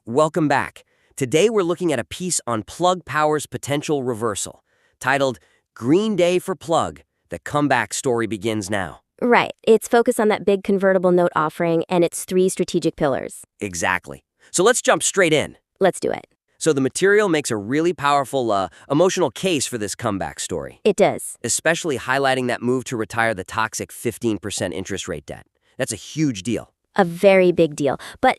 Welcome back. Today we're looking at a piece on Plug Power's potential reversal, titled Green Day for Plug. The comeback story begins now. Right. It's focused on that big convertible note offering and its 3 strategic pillars. Exactly. So let's jump straight in. Let's do it. So the material makes a really powerful, emotional case for this comeback story, It does. especially highlighting that move to retire the toxic 15% interest rate debt. That's a huge deal. A very big deal. But,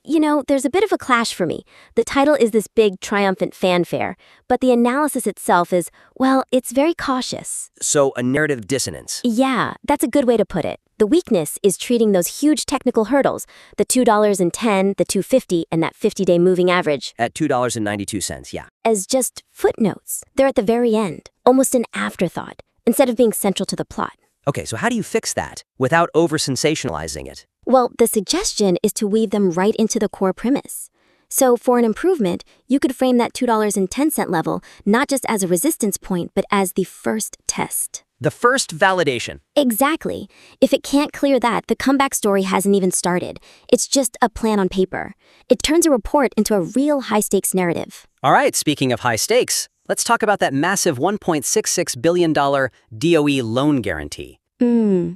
there's a bit of a clash for me. The title is this big, triumphant fanfare, but the analysis itself is, well, it's very cautious. So a narrative dissonance. Yeah, that's a good way to put it. The weakness is treating those huge technical hurdles, the $2.10, the $2.50, and that 50-day moving average, At $2.92, yeah. as just footnotes. They're at the very end, almost an afterthought, instead of being central to the plot. Okay, so how do you fix that without over-sensationalizing it? Well, the suggestion is to weave them right into the core premise. So for an improvement, you could frame that $2.10 level not just as a resistance point, but as the first test. The first validation. Exactly. If it can't clear that, the comeback story hasn't even started. It's just a plan on paper. It turns a report into a real high-stakes narrative. All right, speaking of high stakes, let's talk about that massive $1.66 billion DOE loan guarantee.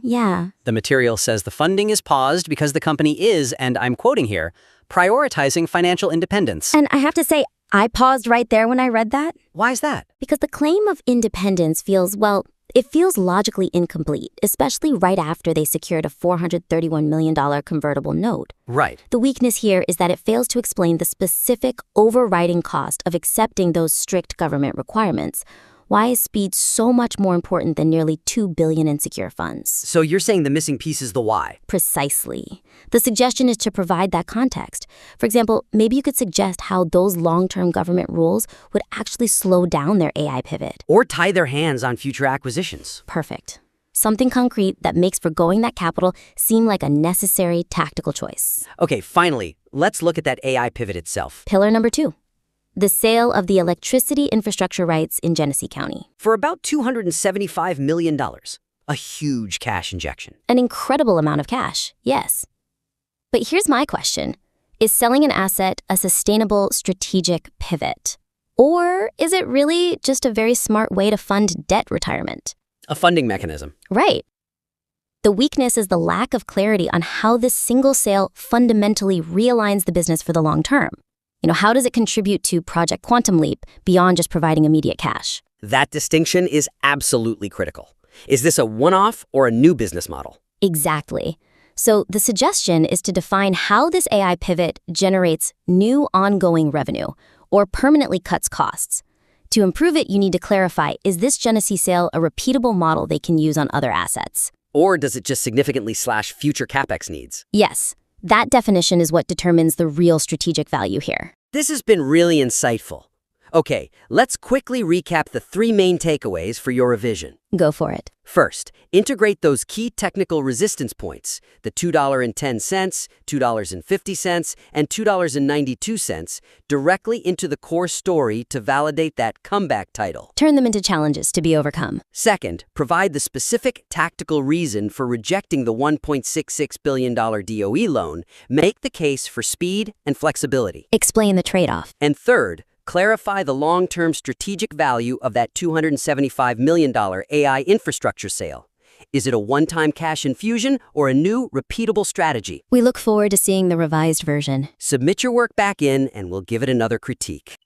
Yeah. The material says the funding is paused because the company is, and I'm quoting here, prioritizing financial independence. And I have to say, I paused right there when I read that. Why is that? Because the claim of independence feels, well, it feels logically incomplete, especially right after they secured a $431 million convertible note. Right. The weakness here is that it fails to explain the specific overriding cost of accepting those strict government requirements. Why is speed so much more important than nearly $2 billion in secure funds? So you're saying the missing piece is the why? Precisely. The suggestion is to provide that context. For example, maybe you could suggest how those long-term government rules would actually slow down their AI pivot. Or tie their hands on future acquisitions. Perfect. Something concrete that makes foregoing that capital seem like a necessary tactical choice. Okay, finally, let's look at that AI pivot itself. Pillar number 2. The sale of the electricity infrastructure rights in Genesee County. For about $275 million. A huge cash injection. An incredible amount of cash, yes. But here's my question. Is selling an asset a sustainable strategic pivot? Or is it really just a very smart way to fund debt retirement? A funding mechanism. Right. The weakness is the lack of clarity on how this single sale fundamentally realigns the business for the long term. How does it contribute to Project Quantum Leap beyond just providing immediate cash? That distinction is absolutely critical. Is this a one-off or a new business model? Exactly. So the suggestion is to define how this AI pivot generates new ongoing revenue or permanently cuts costs. To improve it, you need to clarify, is this Genesee sale a repeatable model they can use on other assets? Or does it just significantly slash future CapEx needs? Yes, that definition is what determines the real strategic value here. This has been really insightful. Okay, let's quickly recap the 3 main takeaways for your revision. Go for it. First, integrate those key technical resistance points, the $2.10, $2.50, and $2.92, directly into the core story to validate that comeback title. Turn them into challenges to be overcome. Second, provide the specific tactical reason for rejecting the $1.66 billion DOE loan. Make the case for speed and flexibility. Explain the trade-off. And third, clarify the long-term strategic value of that $275 million AI infrastructure sale. Is it a one-time cash infusion or a new, repeatable strategy? We look forward to seeing the revised version. Submit your work back in and we'll give it another critique.